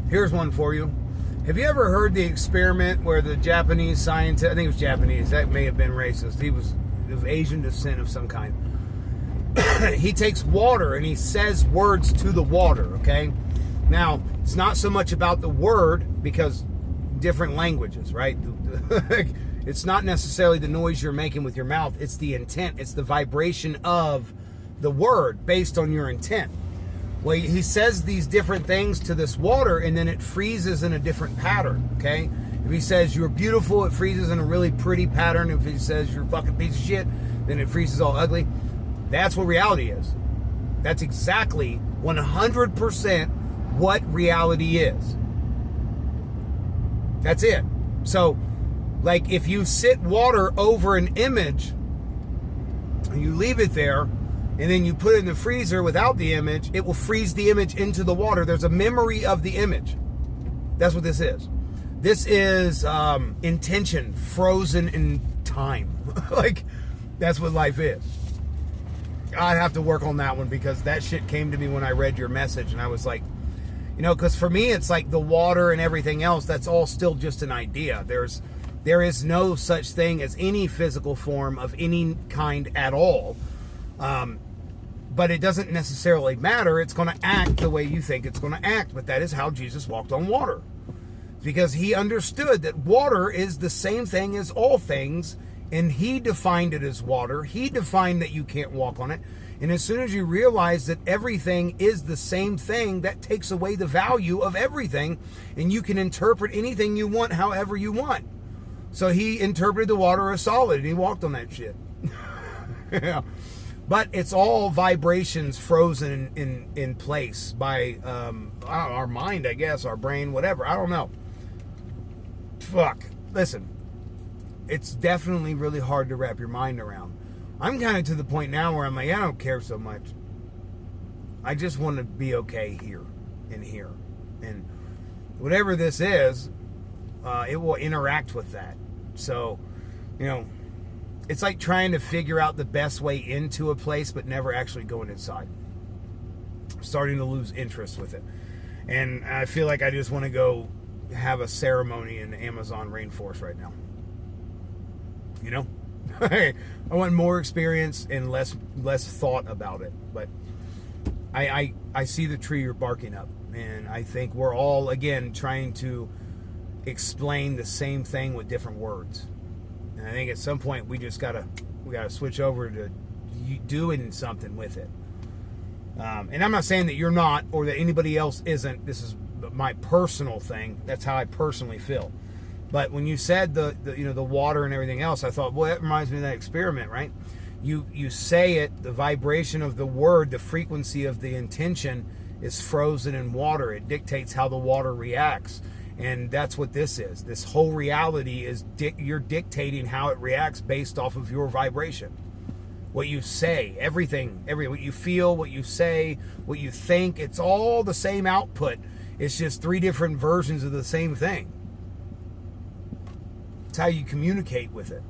Here's one for you. Have you ever heard the experiment where the Japanese scientist, I think it was Japanese, that may have been racist, he was of Asian descent of some kind. He takes water and he says words to the water, okay? Now, it's not so much about the word, because different languages, right? It's not necessarily the noise you're making with your mouth, it's the intent, it's the vibration of the word based on your intent. Well, he says these different things to this water, and then it freezes in a different pattern, okay? If he says you're beautiful, it freezes in a really pretty pattern. If he says you're a fucking piece of shit, then it freezes all ugly. That's what reality is. That's exactly 100% what reality is. That's it. So, like, if you sit water over an image and you leave it there, and then you put it in the freezer without the image, it will freeze the image into the water. There's a memory of the image. That's what this is. This is intention frozen in time. Like, that's what life is. I have to work on that one, because that shit came to me when I read your message, and I was like, you know, because for me, it's like the water and everything else, that's all still just an idea. There is no such thing as any physical form of any kind at all. But it doesn't necessarily matter. It's going to act the way you think it's going to act. But that is how Jesus walked on water. Because he understood that water is the same thing as all things. And he defined it as water. He defined that you can't walk on it. And as soon as you realize that everything is the same thing, that takes away the value of everything. And you can interpret anything you want however you want. So he interpreted the water as solid, and he walked on that shit. Yeah. But it's all vibrations frozen in place by I don't know, our mind, I guess, our brain, whatever. I don't know. Fuck. Listen, it's definitely really hard to wrap your mind around. I'm kind of to the point now where I'm like, I don't care so much. I just want to be okay here and here. And whatever this is, it will interact with that. So, you know, it's like trying to figure out the best way into a place, but never actually going inside. I'm starting to lose interest with it. And I feel like I just want to go have a ceremony in the Amazon rainforest right now. You know? I want more experience and less thought about it. But I see the tree you're barking up. And I think we're all, again, trying to explain the same thing with different words. And I think at some point we gotta switch over to doing something with it. And I'm not saying that you're not, or that anybody else isn't. This is my personal thing. That's how I personally feel. But when you said the water and everything else, I thought, well, that reminds me of that experiment, right? You say it, the vibration of the word, the frequency of the intention is frozen in water. It dictates how the water reacts. And that's what this is. This whole reality is you're dictating how it reacts based off of your vibration. What you say, everything, what you feel, what you say, what you think, it's all the same output. It's just 3 different versions of the same thing. It's how you communicate with it.